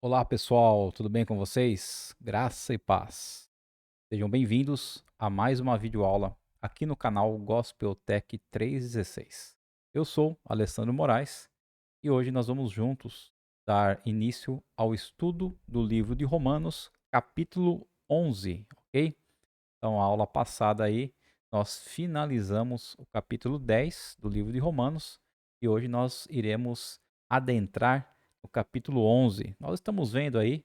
Olá pessoal, tudo bem com vocês? Graça e paz. Sejam bem-vindos a mais uma videoaula aqui no canal Gospel Tech 316. Eu sou Alessandro Moraes e hoje nós vamos juntos dar início ao estudo do livro de Romanos, capítulo 11, ok? Então, a aula passada aí, nós finalizamos o capítulo 10 do livro de Romanos e hoje nós iremos adentrar o capítulo 11. Nós estamos vendo aí,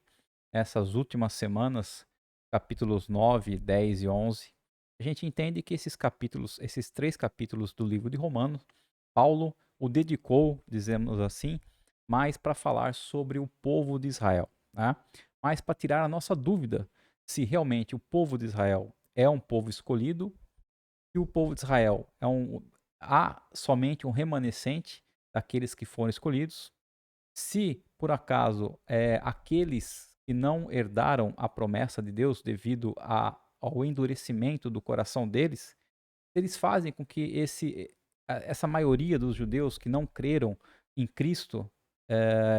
essas últimas semanas, capítulos 9, 10 e 11. A gente entende que esses capítulos, esses três capítulos do livro de Romanos, Paulo o dedicou, dizemos assim, mais para falar sobre o povo de Israel, né? Mais para tirar a nossa dúvida se realmente o povo de Israel é um povo escolhido, e o povo de Israel há somente um remanescente daqueles que foram escolhidos. Se por acaso aqueles que não herdaram a promessa de Deus devido ao endurecimento do coração deles, eles fazem com que essa maioria dos judeus que não creram em Cristo,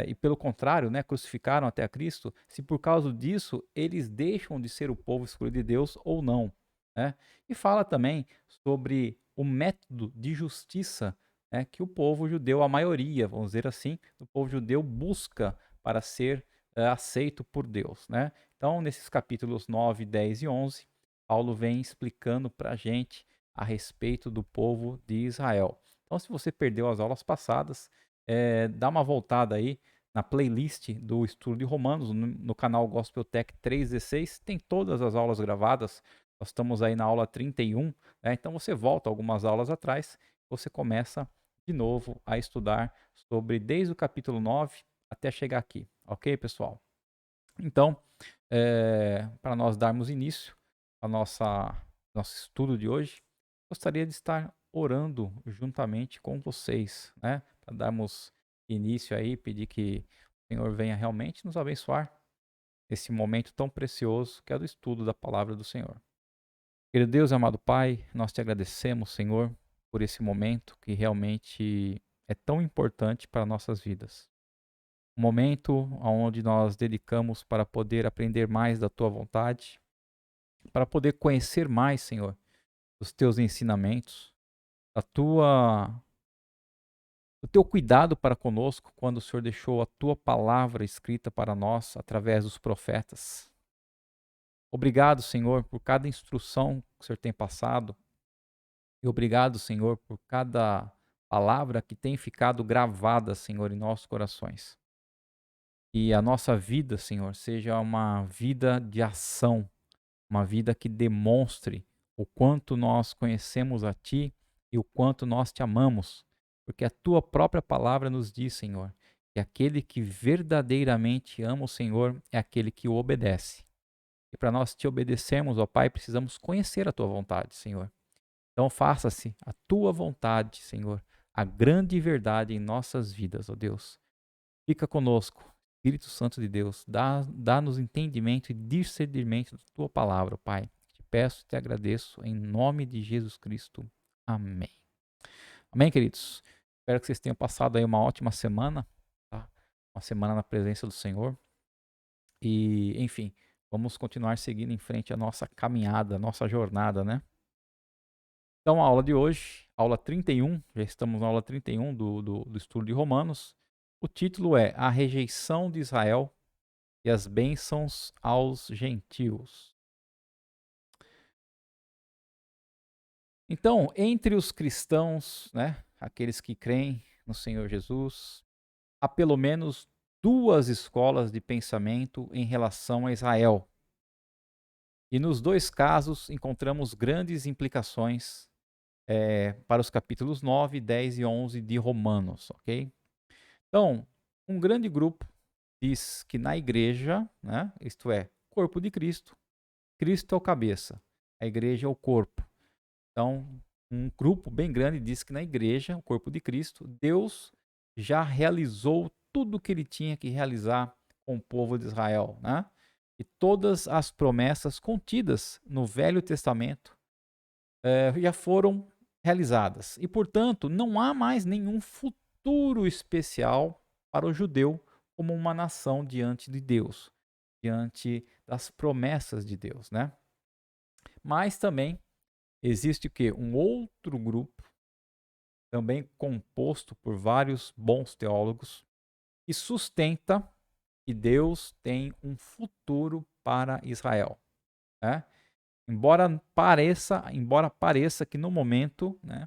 e pelo contrário, né, crucificaram até a Cristo, se por causa disso eles deixam de ser o povo escolhido de Deus ou não, né? E fala também sobre o método de justiça, né, que o povo judeu, a maioria, vamos dizer assim, o povo judeu busca para ser aceito por Deus, né? Então, nesses capítulos 9, 10 e 11, Paulo vem explicando para a gente a respeito do povo de Israel. Então, se você perdeu as aulas passadas, dá uma voltada aí na playlist do estudo de Romanos, no canal Gospel Tech 316, tem todas as aulas gravadas. Nós estamos aí na aula 31, né? Então você volta algumas aulas atrás, você começa de novo a estudar sobre desde o capítulo 9 até chegar aqui, ok, pessoal? Então, para nós darmos início ao nosso estudo de hoje, gostaria de estar orando juntamente com vocês, né? Para darmos início aí, pedir que o Senhor venha realmente nos abençoar nesse momento tão precioso que é do estudo da palavra do Senhor. Querido Deus e amado Pai, nós te agradecemos, Senhor, por esse momento que realmente é tão importante para nossas vidas. Um momento onde nós dedicamos para poder aprender mais da tua vontade, para poder conhecer mais, Senhor, os teus ensinamentos, a tua o teu cuidado para conosco quando o Senhor deixou a tua palavra escrita para nós através dos profetas. Obrigado, Senhor, por cada instrução que o Senhor tem passado, e obrigado, Senhor, por cada palavra que tem ficado gravada, Senhor, em nossos corações. E a nossa vida, Senhor, seja uma vida de ação, uma vida que demonstre o quanto nós conhecemos a Ti e o quanto nós te amamos, porque a Tua própria palavra nos diz, Senhor, que aquele que verdadeiramente ama o Senhor é aquele que o obedece. E para nós te obedecermos, ó Pai, precisamos conhecer a Tua vontade, Senhor. Então faça-se a Tua vontade, Senhor, a grande verdade em nossas vidas, ó Deus. Fica conosco, Espírito Santo de Deus, dá-nos entendimento e discernimento da tua palavra, Pai. Te peço e te agradeço em nome de Jesus Cristo. Amém. Amém, queridos. Espero que vocês tenham passado aí uma ótima semana, tá? Uma semana na presença do Senhor. E, enfim, vamos continuar seguindo em frente a nossa caminhada, a nossa jornada, né? Então, a aula de hoje, aula 31, já estamos na aula 31 do estudo de Romanos. O título é A Rejeição de Israel e as bênçãos aos gentios. Então, entre os cristãos, né, aqueles que creem no Senhor Jesus, há pelo menos duas escolas de pensamento em relação a Israel. E nos dois casos encontramos grandes implicações para os capítulos 9, 10 e 11 de Romanos, ok? Então, um grande grupo diz que na igreja, né, isto é, corpo de Cristo, Cristo é o cabeça, a igreja é o corpo. Então, um grupo bem grande diz que na igreja, o corpo de Cristo, Deus já realizou tudo o que ele tinha que realizar com o povo de Israel, né? E todas as promessas contidas no Velho Testamento já foram realizadas. E, portanto, não há mais nenhum futuro especial para o judeu como uma nação diante de Deus, diante das promessas de Deus, né? Mas também existe o quê? Um outro grupo, também composto por vários bons teólogos, que sustenta que Deus tem um futuro para Israel, né? Embora pareça que no momento, né,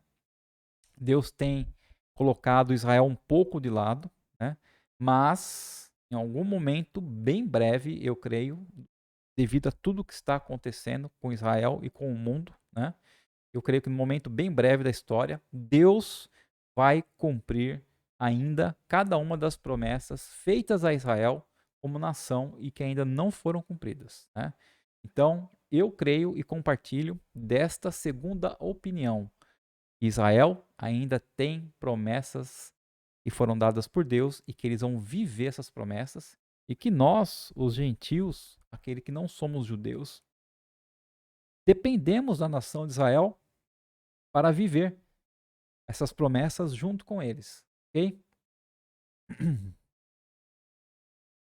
Deus tem colocado Israel um pouco de lado, né? Mas em algum momento bem breve, eu creio, devido a tudo que está acontecendo com Israel e com o mundo, né? Eu creio que no momento bem breve da história, Deus vai cumprir ainda cada uma das promessas feitas a Israel como nação e que ainda não foram cumpridas, né? Então, eu creio e compartilho desta segunda opinião. Israel ainda tem promessas que foram dadas por Deus e que eles vão viver essas promessas e que nós, os gentios, aquele que não somos judeus, dependemos da nação de Israel para viver essas promessas junto com eles, ok?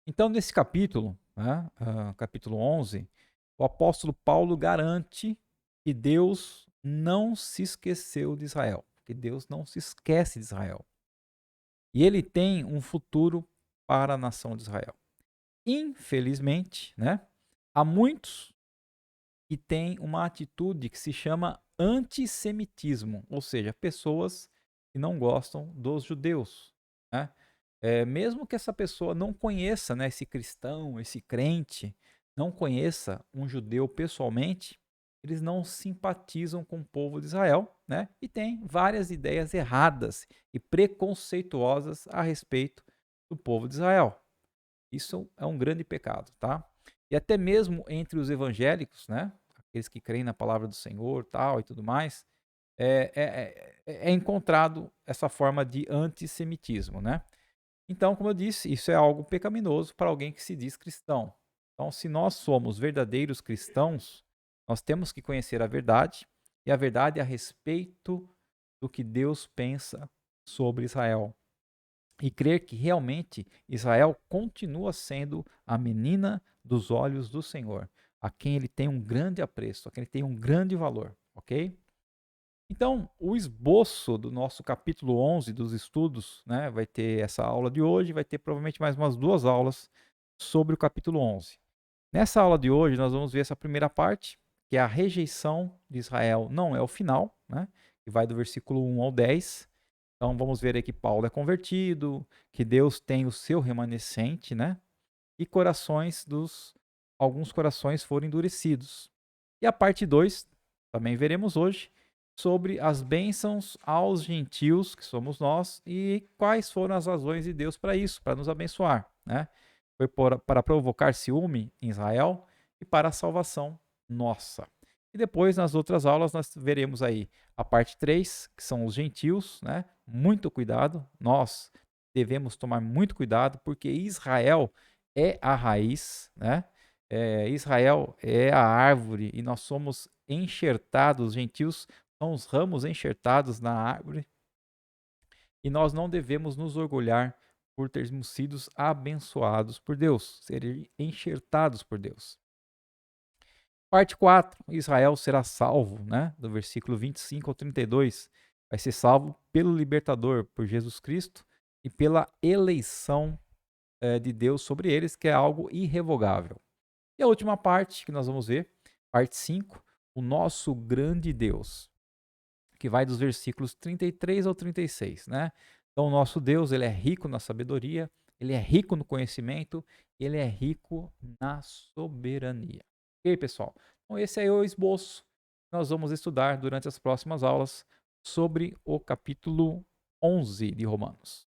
Então, nesse capítulo, né, capítulo 11, o apóstolo Paulo garante que Deus não se esqueceu de Israel, que Deus não se esquece de Israel. E ele tem um futuro para a nação de Israel. Infelizmente, né, há muitos que têm uma atitude que se chama antissemitismo, ou seja, pessoas que não gostam dos judeus, né? Mesmo que essa pessoa não conheça, né, esse cristão, esse crente, não conheça um judeu pessoalmente, eles não simpatizam com o povo de Israel, né? E têm várias ideias erradas e preconceituosas a respeito do povo de Israel. Isso é um grande pecado, tá? E até mesmo entre os evangélicos, né? Aqueles que creem na palavra do Senhor, tal e tudo mais, é encontrado essa forma de antissemitismo, né? Então, como eu disse, isso é algo pecaminoso para alguém que se diz cristão. Então, se nós somos verdadeiros cristãos, nós temos que conhecer a verdade e a verdade a respeito do que Deus pensa sobre Israel. E crer que realmente Israel continua sendo a menina dos olhos do Senhor, a quem ele tem um grande apreço, a quem ele tem um grande valor, ok? Então, o esboço do nosso capítulo 11 dos estudos, né, vai ter essa aula de hoje, vai ter provavelmente mais umas 2 aulas sobre o capítulo 11. Nessa aula de hoje, nós vamos ver essa primeira parte, que é a rejeição de Israel, não é o final, né, que vai do versículo 1 ao 10. Então, vamos ver aí que Paulo é convertido, que Deus tem o seu remanescente, né, e alguns corações foram endurecidos. E a parte 2, também veremos hoje, sobre as bênçãos aos gentios, que somos nós, e quais foram as razões de Deus para isso, para nos abençoar, né? Foi para provocar ciúme em Israel e para a salvação nossa. E depois, nas outras aulas, nós veremos aí a parte 3, que são os gentios, né? Muito cuidado, nós devemos tomar muito cuidado, porque Israel é a raiz, né? Israel é a árvore e nós somos enxertados, os gentios são os ramos enxertados na árvore, e nós não devemos nos orgulhar por termos sido abençoados por Deus, serem enxertados por Deus. Parte 4, Israel será salvo, né? Do versículo 25 ao 32, vai ser salvo pelo libertador, por Jesus Cristo, e pela eleição de Deus sobre eles, que é algo irrevogável. E a última parte que nós vamos ver, parte 5, o nosso grande Deus, que vai dos versículos 33 ao 36, né? Então, o nosso Deus, ele é rico na sabedoria, ele é rico no conhecimento, ele é rico na soberania. Ok, pessoal? Então, esse aí é o esboço que nós vamos estudar durante as próximas aulas sobre o capítulo 11 de Romanos.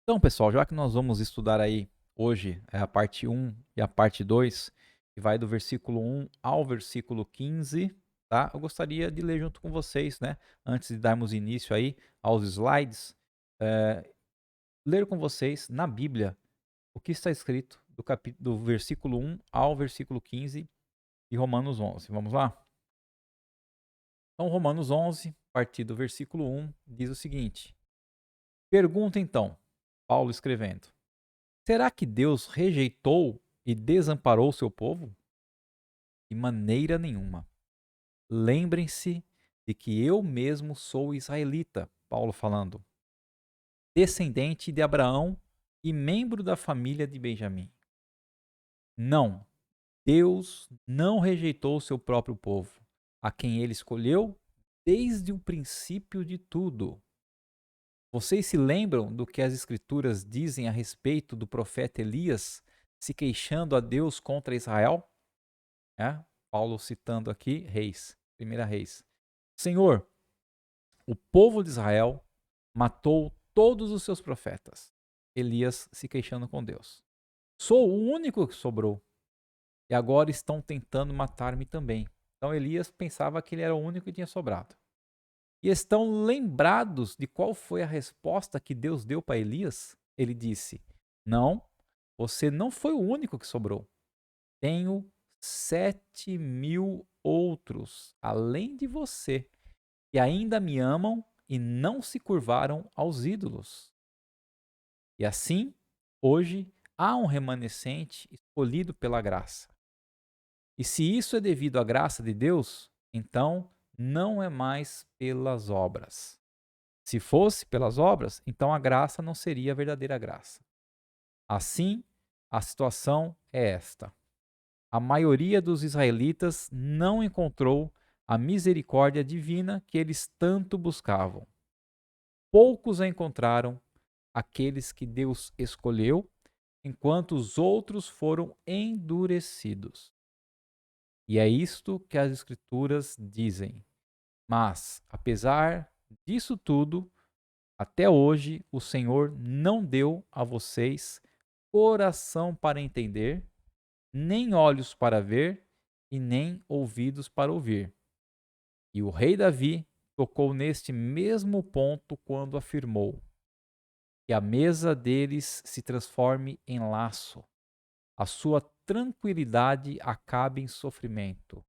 Então, pessoal, já que nós vamos estudar aí hoje a parte 1 e a parte 2, que vai do versículo 1 ao versículo 15, tá? Eu gostaria de ler junto com vocês, né? Antes de darmos início aí aos slides, ler com vocês na Bíblia o que está escrito do versículo 1 ao versículo 15 de Romanos 11. Vamos lá? Então, Romanos 11, a partir do versículo 1, diz o seguinte: Pergunta então, Paulo escrevendo: Será que Deus rejeitou e desamparou seu povo? De maneira nenhuma. Lembrem-se de que eu mesmo sou israelita, Paulo falando, descendente de Abraão e membro da família de Benjamim. Não, Deus não rejeitou o seu próprio povo, a quem ele escolheu desde o princípio de tudo. Vocês se lembram do que as Escrituras dizem a respeito do profeta Elias se queixando a Deus contra Israel? Paulo citando aqui Reis, 1 Reis. Senhor, o povo de Israel matou todos os seus profetas. Elias se queixando com Deus. Sou o único que sobrou. E agora estão tentando matar-me também. Então Elias pensava que ele era o único que tinha sobrado. E estão lembrados de qual foi a resposta que Deus deu para Elias? Ele disse: Não, você não foi o único que sobrou. Tenho 7.000 outros, além de você, que ainda me amam e não se curvaram aos ídolos. E assim, hoje, há um remanescente escolhido pela graça. E se isso é devido à graça de Deus, então não é mais pelas obras. Se fosse pelas obras, então a graça não seria a verdadeira graça. Assim, a situação é esta: a maioria dos israelitas não encontrou a misericórdia divina que eles tanto buscavam. Poucos a encontraram, aqueles que Deus escolheu, enquanto os outros foram endurecidos. E é isto que as Escrituras dizem. Mas, apesar disso tudo, até hoje o Senhor não deu a vocês coração para entender, nem olhos para ver e nem ouvidos para ouvir. E o rei Davi tocou neste mesmo ponto quando afirmou que a mesa deles se transforme em laço, a sua tranquilidade acabe em sofrimento.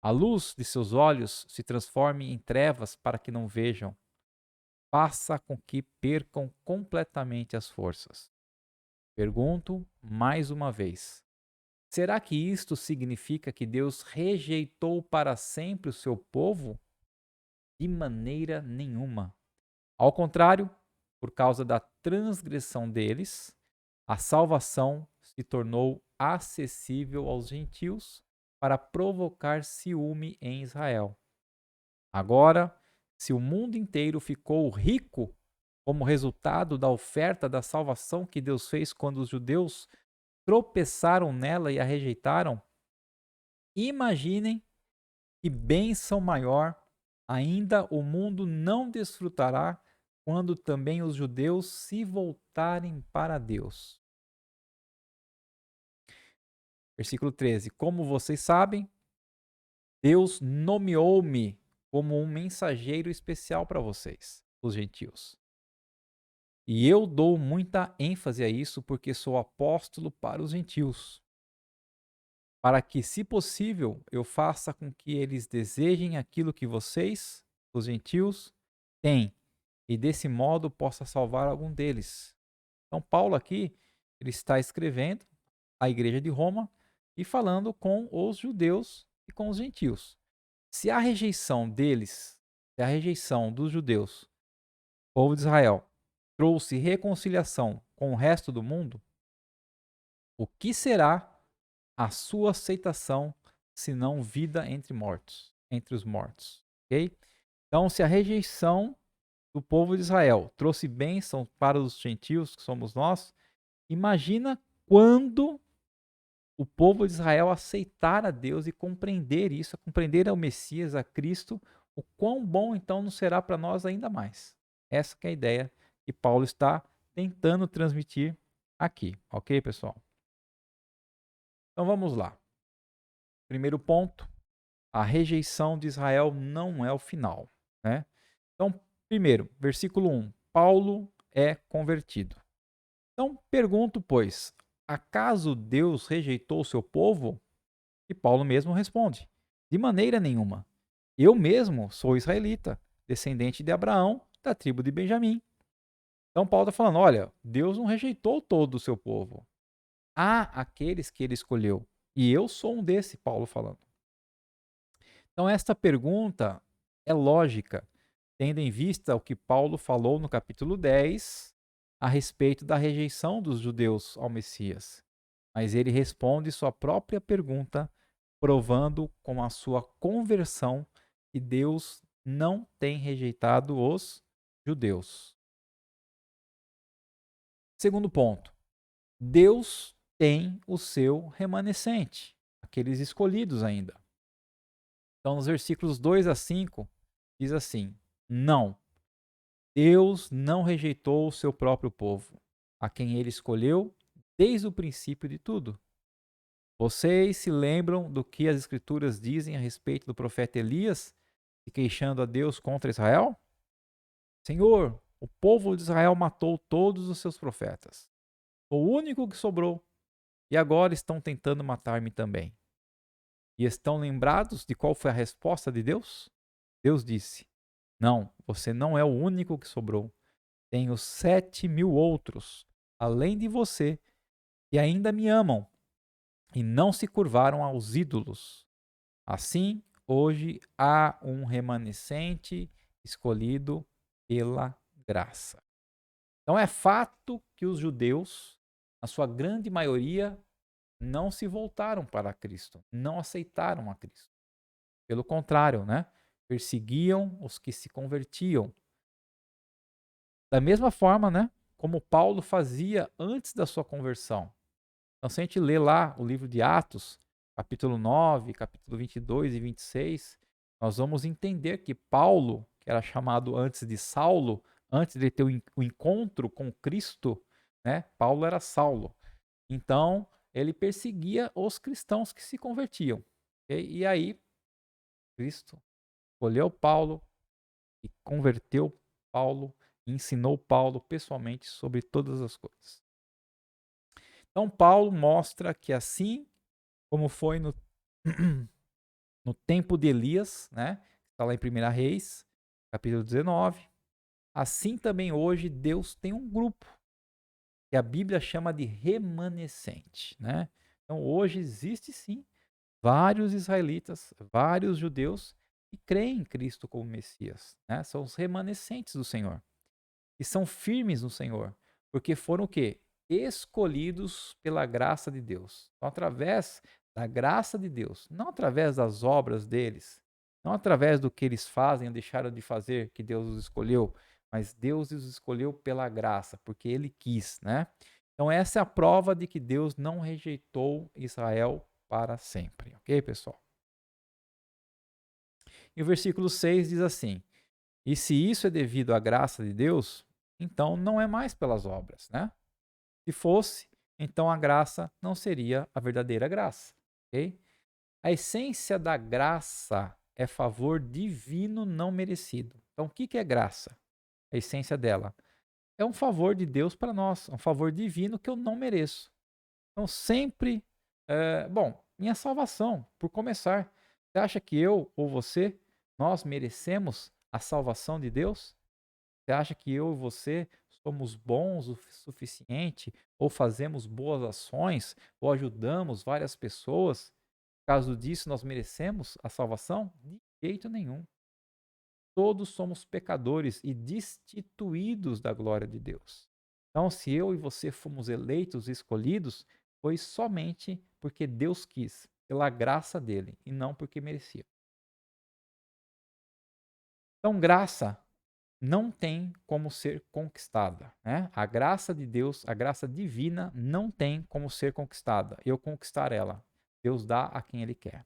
A luz de seus olhos se transforme em trevas para que não vejam. Faça com que percam completamente as forças. Pergunto mais uma vez: será que isto significa que Deus rejeitou para sempre o seu povo? De maneira nenhuma. Ao contrário, por causa da transgressão deles, a salvação se tornou acessível aos gentios para provocar ciúme em Israel. Agora, se o mundo inteiro ficou rico como resultado da oferta da salvação que Deus fez quando os judeus tropeçaram nela e a rejeitaram, imaginem que bênção maior ainda o mundo não desfrutará quando também os judeus se voltarem para Deus. Versículo 13: Como vocês sabem, Deus nomeou-me como um mensageiro especial para vocês, os gentios. E eu dou muita ênfase a isso porque sou apóstolo para os gentios, para que, se possível, eu faça com que eles desejem aquilo que vocês, os gentios, têm, e desse modo possa salvar algum deles. Então, Paulo aqui, ele está escrevendo à igreja de Roma e falando com os judeus e com os gentios. Se a rejeição deles, se a rejeição dos judeus, povo de Israel, trouxe reconciliação com o resto do mundo, o que será a sua aceitação senão vida entre mortos, entre os mortos, ok? Então, se a rejeição do povo de Israel trouxe bênção para os gentios, que somos nós, imagina quando o povo de Israel aceitar a Deus e compreender isso, compreender ao Messias, a Cristo, o quão bom então não será para nós ainda mais. Essa que é a ideia que Paulo está tentando transmitir aqui, ok, pessoal? Então vamos lá. Primeiro ponto, a rejeição de Israel não é o final, né? Então, primeiro, versículo 1, Paulo é convertido. Então, pergunto, pois, acaso Deus rejeitou o seu povo? E Paulo mesmo responde: de maneira nenhuma. Eu mesmo sou israelita, descendente de Abraão, da tribo de Benjamim. Então Paulo está falando, olha, Deus não rejeitou todo o seu povo. Há aqueles que ele escolheu. E eu sou um desse, Paulo falando. Então esta pergunta é lógica, tendo em vista o que Paulo falou no capítulo 10 a respeito da rejeição dos judeus ao Messias. Mas ele responde sua própria pergunta, provando com a sua conversão que Deus não tem rejeitado os judeus. Segundo ponto, Deus tem o seu remanescente, aqueles escolhidos ainda. Então, nos versículos 2 a 5, diz assim: Não, Deus não rejeitou o seu próprio povo, a quem ele escolheu desde o princípio de tudo. Vocês se lembram do que as Escrituras dizem a respeito do profeta Elias, se queixando a Deus contra Israel? Senhor, o povo de Israel matou todos os seus profetas. O único que sobrou. E agora estão tentando matar-me também. E estão lembrados de qual foi a resposta de Deus? Deus disse: Não, você não é o único que sobrou. Tenho 7.000 outros, além de você, que ainda me amam e não se curvaram aos ídolos. Assim, hoje há um remanescente escolhido pela graça. Então é fato que os judeus, na sua grande maioria, não se voltaram para Cristo, não aceitaram a Cristo. Pelo contrário, né? Perseguiam os que se convertiam. Da mesma forma, né? Como Paulo fazia antes da sua conversão. Então, se a gente lê lá o livro de Atos, capítulo 9, capítulo 22 e 26, nós vamos entender que Paulo, que era chamado antes de Saulo, antes de ter o encontro com Cristo, né? Paulo era Saulo. Então, ele perseguia os cristãos que se convertiam. Okay? E aí, Cristo escolheu Paulo e converteu Paulo, e ensinou Paulo pessoalmente sobre todas as coisas. Então, Paulo mostra que assim como foi no tempo de Elias, né? Está lá em 1 Reis, capítulo 19. Assim também hoje Deus tem um grupo que a Bíblia chama de remanescente, né? Então hoje existe sim vários israelitas, vários judeus que creem em Cristo como Messias, né? São os remanescentes do Senhor e são firmes no Senhor, porque foram o quê? Escolhidos pela graça de Deus. Então, através da graça de Deus, não através das obras deles, não através do que eles fazem ou deixaram de fazer que Deus os escolheu, mas Deus os escolheu pela graça, porque ele quis, né? Então essa é a prova de que Deus não rejeitou Israel para sempre, ok, pessoal? E o versículo 6 diz assim: E se isso é devido à graça de Deus, então não é mais pelas obras, né? Se fosse, então a graça não seria a verdadeira graça, ok? A essência da graça é favor divino não merecido. Então, o que é graça? A essência dela é um favor de Deus para nós, um favor divino que eu não mereço. Então, sempre, minha salvação, por começar. Você acha que eu ou você, nós merecemos a salvação de Deus? Você acha que eu e você somos bons o suficiente, ou fazemos boas ações, ou ajudamos várias pessoas? Por causa disso, nós merecemos a salvação? De jeito nenhum. Todos somos pecadores e destituídos da glória de Deus. Então, se eu e você fomos eleitos e escolhidos, foi somente porque Deus quis, pela graça dele, e não porque merecia. Então, graça não tem como ser conquistada, né? A graça de Deus, a graça divina, não tem como ser conquistada. Eu conquistar ela. Deus dá a quem ele quer,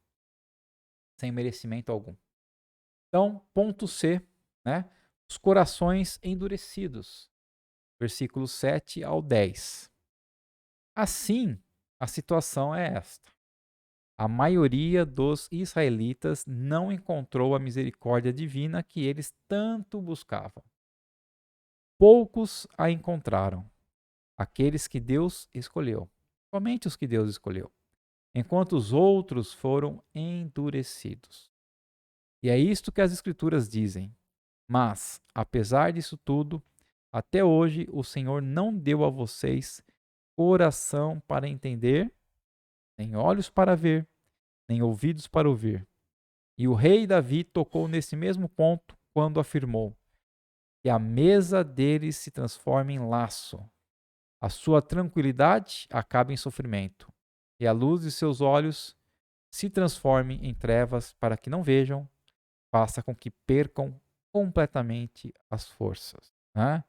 sem merecimento algum. Então, ponto C, né? Os corações endurecidos. Versículos 7 ao 10. Assim, a situação é esta. A maioria dos israelitas não encontrou a misericórdia divina que eles tanto buscavam. Poucos a encontraram, aqueles que Deus escolheu, somente os que Deus escolheu, enquanto os outros foram endurecidos. E é isto que as Escrituras dizem. Mas, apesar disso tudo, Até hoje o Senhor não deu a vocês coração para entender, nem olhos para ver, nem ouvidos para ouvir. E o rei Davi tocou nesse mesmo ponto quando afirmou que a mesa deles se transforma em laço, a sua tranquilidade acaba em sofrimento, e a luz de seus olhos se transforme em trevas para que não vejam, faça com que percam completamente as forças. Né?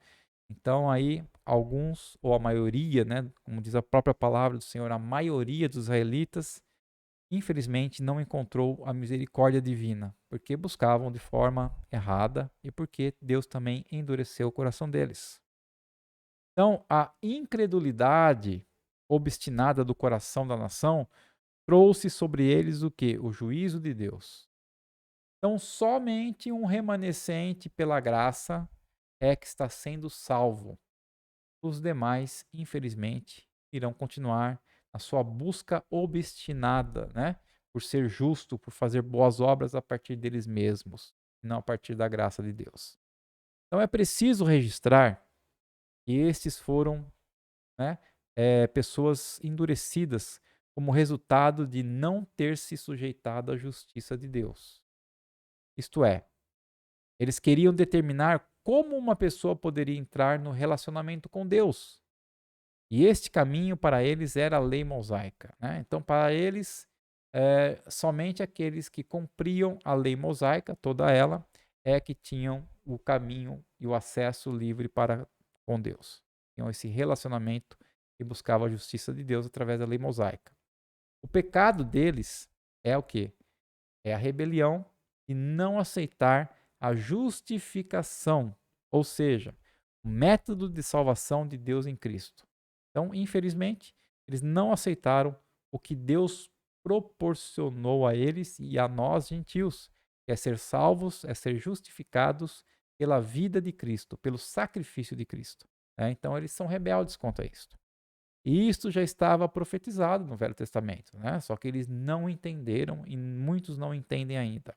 Então aí alguns, ou a maioria, né, como diz a própria palavra do Senhor, a maioria dos israelitas, infelizmente não encontrou a misericórdia divina, porque buscavam de forma errada e porque Deus também endureceu o coração deles. Então, a incredulidade obstinada do coração da nação trouxe sobre eles o que? O juízo de Deus. Então, somente um remanescente pela graça é que está sendo salvo. Os demais, infelizmente, irão continuar a sua busca obstinada, né? Por ser justo, por fazer boas obras a partir deles mesmos, não a partir da graça de Deus. Então é preciso registrar que estes foram, né, pessoas endurecidas como resultado de não ter se sujeitado à justiça de Deus. Isto é, eles queriam determinar como uma pessoa poderia entrar no relacionamento com Deus. E este caminho para eles era a lei mosaica. Né? Então, para eles, somente aqueles que cumpriam a lei mosaica, toda ela, é que tinham o caminho e o acesso livre para com Deus. Tinham esse relacionamento e buscavam a justiça de Deus através da lei mosaica. O pecado deles é o quê? É a rebelião e não aceitar a justificação, ou seja, o método de salvação de Deus em Cristo. Então, infelizmente, eles não aceitaram o que Deus proporcionou a eles e a nós, gentios, que é ser salvos, é ser justificados pela vida de Cristo, pelo sacrifício de Cristo. Então, eles são rebeldes quanto a isto. E isto já estava profetizado no Velho Testamento, né? Só que eles não entenderam e muitos não entendem ainda.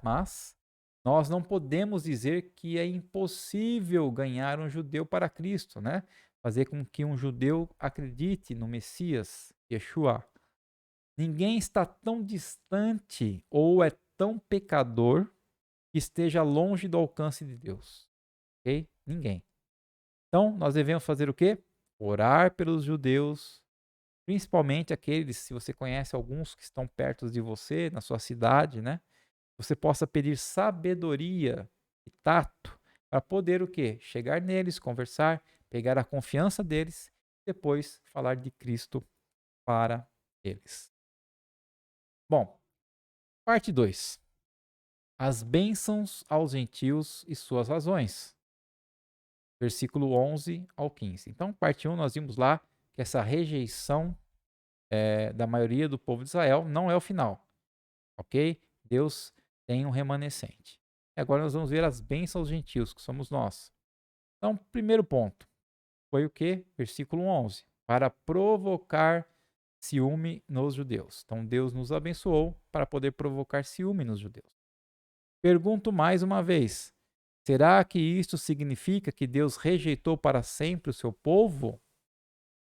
Mas nós não podemos dizer que é impossível ganhar um judeu para Cristo, né? Fazer com que um judeu acredite no Messias, Yeshua. Ninguém está tão distante ou é tão pecador que esteja longe do alcance de Deus. Ok? Ninguém. Então, nós devemos fazer o quê? Orar pelos judeus, principalmente aqueles, se você conhece alguns que estão perto de você, na sua cidade, né? Você possa pedir sabedoria e tato para poder o quê? Chegar neles, conversar, pegar a confiança deles, depois falar de Cristo para eles. Bom, parte 2. As bênçãos aos gentios e suas razões. Versículo 11 ao 15. Então, parte 1, nós vimos lá que essa rejeição da maioria do povo de Israel não é o final, ok? Deus tem um remanescente. E agora nós vamos ver as bênçãos aos gentios, que somos nós. Então, primeiro ponto foi o que? Versículo 11. Para provocar ciúme nos judeus. Então, Deus nos abençoou para poder provocar ciúme nos judeus. Pergunto mais uma vez: será que isto significa que Deus rejeitou para sempre o seu povo?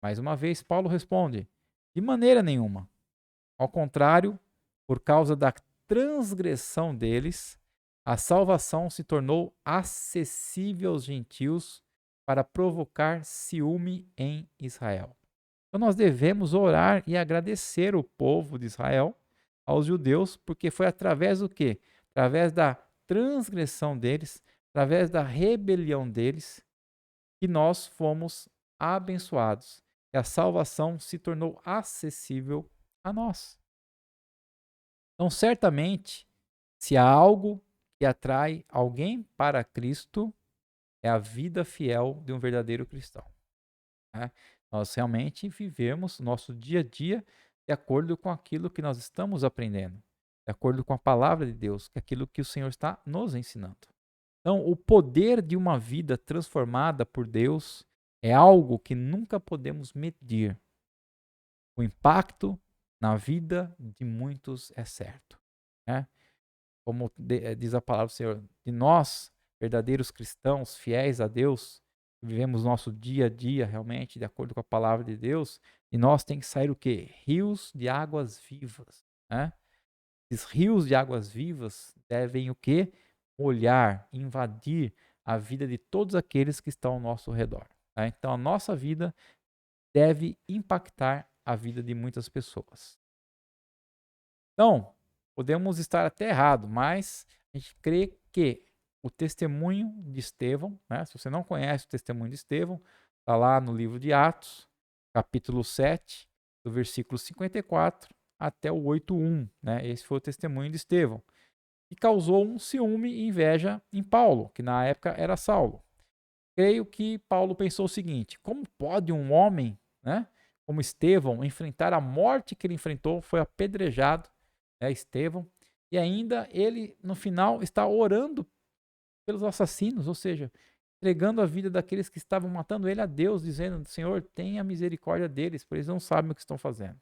Mais uma vez, Paulo responde: de maneira nenhuma. Ao contrário, por causa da transgressão deles, a salvação se tornou acessível aos gentios para provocar ciúme em Israel. Então nós devemos orar e agradecer o povo de Israel aos judeus, porque foi através do quê? Através da transgressão deles, através da rebelião deles, que nós fomos abençoados. E a salvação se tornou acessível a nós. Então, certamente, se há algo que atrai alguém para Cristo, é a vida fiel de um verdadeiro cristão. Né? Nós realmente vivemos nosso dia a dia de acordo com aquilo que nós estamos aprendendo, de acordo com a palavra de Deus, que é aquilo que o Senhor está nos ensinando. Então, o poder de uma vida transformada por Deus é algo que nunca podemos medir. O impacto na vida de muitos é certo. Né? Como diz a palavra do Senhor, de nós verdadeiros cristãos, fiéis a Deus, vivemos nosso dia a dia realmente de acordo com a palavra de Deus, e nós tem que sair o quê? Rios de águas vivas, né? Esses rios de águas vivas devem o quê? Molhar, invadir a vida de todos aqueles que estão ao nosso redor. Tá? Então a nossa vida deve impactar a vida de muitas pessoas. Então, podemos estar até errado, mas a gente crê que o testemunho de Estevão, né? Se você não conhece o testemunho de Estevão, está lá no livro de Atos, capítulo 7, do versículo 54 até o 8:1, né? Esse foi o testemunho de Estevão. E causou um ciúme e inveja em Paulo, que na época era Saulo. Creio que Paulo pensou o seguinte: como pode um homem, né, como Estevão, enfrentar a morte que ele enfrentou? Foi apedrejado, Estevão, e ainda ele, no final, está orando pelos assassinos, ou seja, entregando a vida daqueles que estavam matando ele a Deus, dizendo: Senhor, tenha misericórdia deles, pois eles não sabem o que estão fazendo.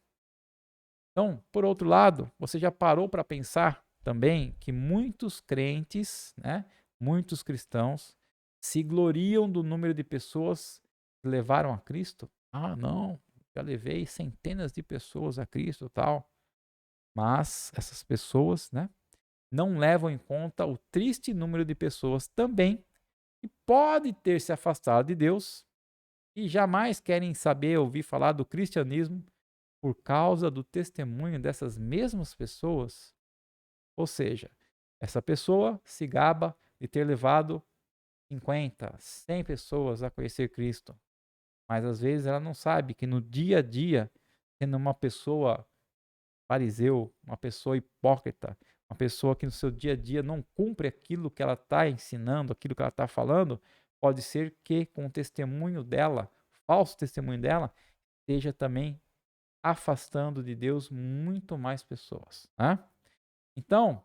Então, por outro lado, você já parou para pensar também que muitos crentes, né, muitos cristãos, se gloriam do número de pessoas que levaram a Cristo? Ah, não, já levei centenas de pessoas a Cristo e tal. Mas essas pessoas, né, não levam em conta o triste número de pessoas também que pode ter se afastado de Deus e jamais querem saber, ouvir falar do cristianismo por causa do testemunho dessas mesmas pessoas. Ou seja, essa pessoa se gaba de ter levado 50, 100 pessoas a conhecer Cristo, mas às vezes ela não sabe que no dia a dia, sendo uma pessoa fariseu, uma pessoa hipócrita, uma pessoa que no seu dia a dia não cumpre aquilo que ela está ensinando, aquilo que ela está falando, pode ser que com o testemunho dela, falso testemunho dela, esteja também afastando de Deus muito mais pessoas. Né? Então,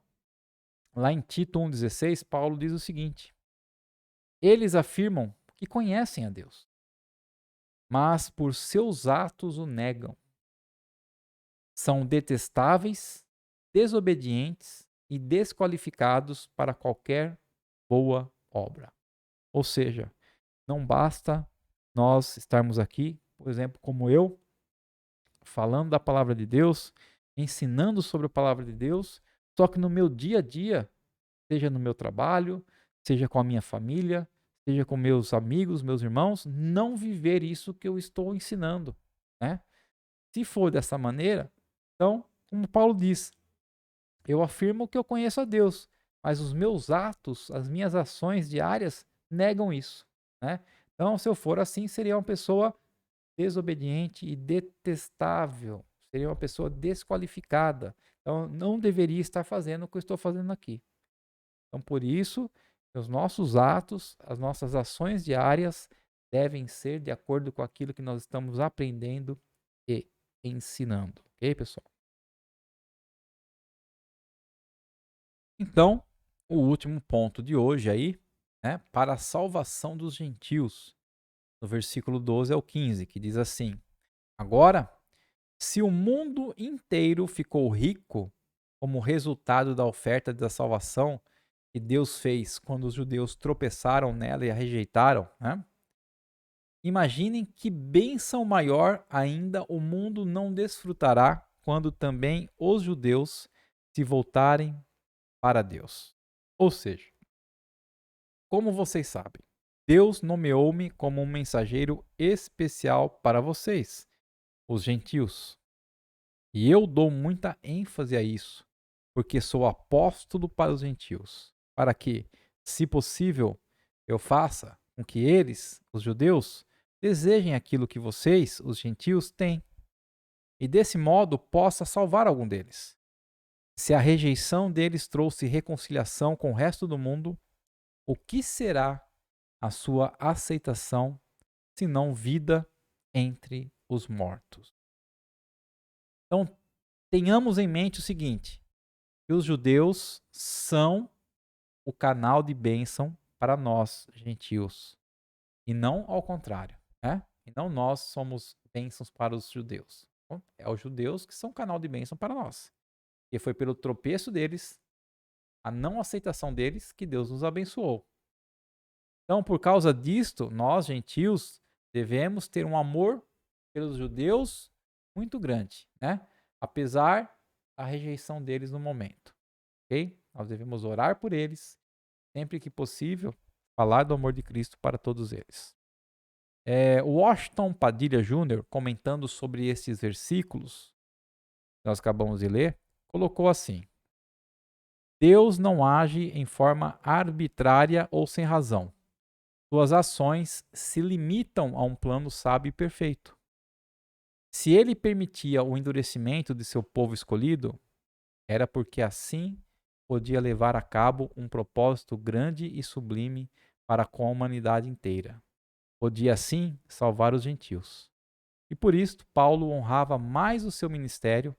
lá em Tito 1,16, Paulo diz o seguinte: eles afirmam que conhecem a Deus, mas por seus atos o negam. São detestáveis, desobedientes e desqualificados para qualquer boa obra. Ou seja, não basta nós estarmos aqui, por exemplo, como eu, falando da palavra de Deus, ensinando sobre a palavra de Deus, só que no meu dia a dia, seja no meu trabalho, seja com a minha família, seja com meus amigos, meus irmãos, não viver isso que eu estou ensinando, né? Se for dessa maneira, então, como Paulo diz, eu afirmo que eu conheço a Deus, mas os meus atos, as minhas ações diárias negam isso, né? Então, se eu for assim, seria uma pessoa desobediente e detestável, seria uma pessoa desqualificada. Então, não deveria estar fazendo o que eu estou fazendo aqui. Então, por isso, os nossos atos, as nossas ações diárias devem ser de acordo com aquilo que nós estamos aprendendo e ensinando. Ok, pessoal? Então, o último ponto de hoje aí, né, para a salvação dos gentios, no versículo 12 ao 15, que diz assim: agora, se o mundo inteiro ficou rico como resultado da oferta da salvação que Deus fez quando os judeus tropeçaram nela e a rejeitaram, né? Imaginem que bênção maior ainda o mundo não desfrutará quando também os judeus se voltarem para Deus. Ou seja, como vocês sabem, Deus nomeou-me como um mensageiro especial para vocês, os gentios. E eu dou muita ênfase a isso, porque sou apóstolo para os gentios, para que, se possível, eu faça com que eles, os judeus, desejem aquilo que vocês, os gentios, têm, e desse modo possa salvar algum deles. Se a rejeição deles trouxe reconciliação com o resto do mundo, o que será a sua aceitação, senão vida entre os mortos? Então, tenhamos em mente o seguinte: que os judeus são o canal de bênção para nós, gentios, e não ao contrário, né? E não nós somos bênçãos para os judeus. Então, é os judeus que são canal de bênção para nós. E foi pelo tropeço deles, a não aceitação deles, que Deus nos abençoou. Então, por causa disto, nós, gentios, devemos ter um amor pelos judeus muito grande, né? Apesar da rejeição deles no momento, ok? Nós devemos orar por eles, sempre que possível, falar do amor de Cristo para todos eles. O Washington Padilha Jr., comentando sobre esses versículos que nós acabamos de ler, colocou assim: Deus não age em forma arbitrária ou sem razão. Suas ações se limitam a um plano sábio e perfeito. Se ele permitia o endurecimento de seu povo escolhido, era porque assim podia levar a cabo um propósito grande e sublime para com a humanidade inteira. Podia assim salvar os gentios. E por isto Paulo honrava mais o seu ministério,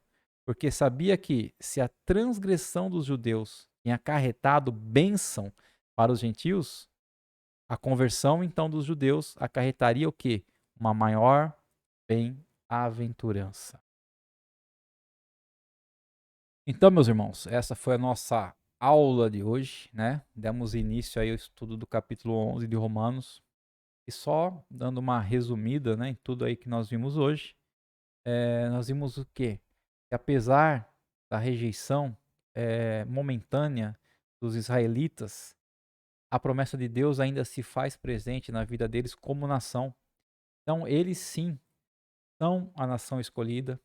porque sabia que se a transgressão dos judeus tinha acarretado bênção para os gentios, a conversão então dos judeus acarretaria o quê? Uma maior bem-aventurança. Então, meus irmãos, essa foi a nossa aula de hoje, né? Demos início aí ao estudo do capítulo 11 de Romanos. E só dando uma resumida, né, em tudo aí que nós vimos hoje, nós vimos o quê? Que apesar da rejeição momentânea dos israelitas, a promessa de Deus ainda se faz presente na vida deles como nação. Então, eles sim são a nação escolhida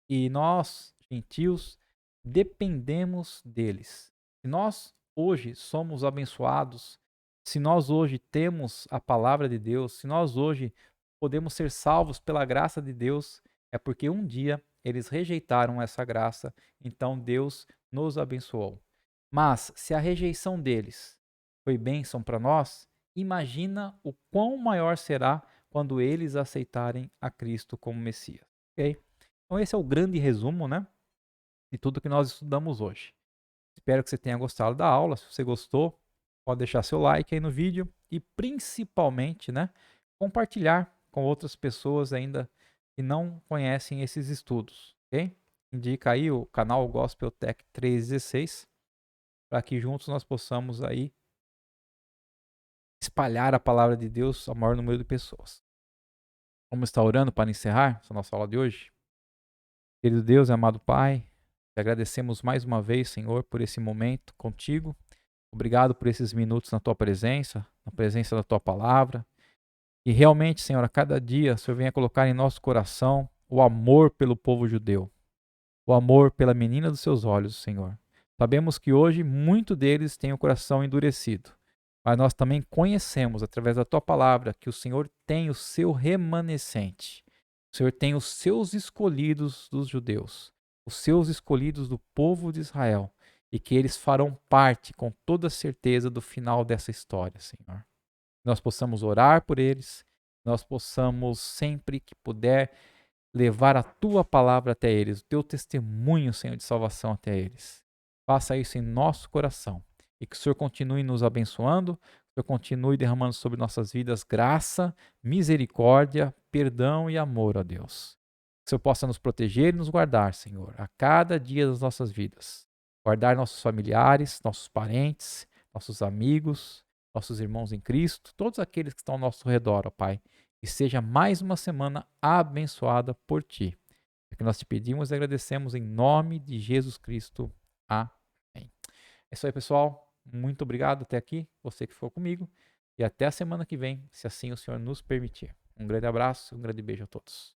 e nós, gentios, dependemos deles. Se nós hoje somos abençoados, se nós hoje temos a palavra de Deus, se nós hoje podemos ser salvos pela graça de Deus, é porque um dia eles rejeitaram essa graça, então Deus nos abençoou. Mas se a rejeição deles foi bênção para nós, imagina o quão maior será quando eles aceitarem a Cristo como Messias. Ok? Então esse é o grande resumo, né, de tudo que nós estudamos hoje. Espero que você tenha gostado da aula. Se você gostou, pode deixar seu like aí no vídeo e principalmente, né, compartilhar com outras pessoas ainda que não conhecem esses estudos, ok? Indica aí o canal Gospel Tech 316 para que juntos nós possamos aí espalhar a palavra de Deus ao maior número de pessoas. Vamos estar orando para encerrar essa nossa aula de hoje? Querido Deus e amado Pai, te agradecemos mais uma vez, Senhor, por esse momento contigo. Obrigado por esses minutos na tua presença, na presença da tua palavra. E realmente, Senhor, a cada dia o Senhor venha colocar em nosso coração o amor pelo povo judeu, o amor pela menina dos seus olhos, Senhor. Sabemos que hoje muito deles têm o coração endurecido, mas nós também conhecemos, através da tua palavra, que o Senhor tem o seu remanescente. O Senhor tem os seus escolhidos dos judeus, os seus escolhidos do povo de Israel, e que eles farão parte, com toda certeza, do final dessa história, Senhor. Nós possamos orar por eles, nós possamos, sempre que puder, levar a tua palavra até eles, o teu testemunho, Senhor, de salvação até eles. Faça isso em nosso coração e que o Senhor continue nos abençoando, que o Senhor continue derramando sobre nossas vidas graça, misericórdia, perdão e amor, ó Deus. Que o Senhor possa nos proteger e nos guardar, Senhor, a cada dia das nossas vidas. Guardar nossos familiares, nossos parentes, nossos amigos, nossos irmãos em Cristo, todos aqueles que estão ao nosso redor, ó Pai. Que seja mais uma semana abençoada por Ti. É que nós te pedimos e agradecemos em nome de Jesus Cristo. Amém. É isso aí, pessoal. Muito obrigado até aqui, você que ficou comigo. E até a semana que vem, se assim o Senhor nos permitir. Um grande abraço, um grande beijo a todos.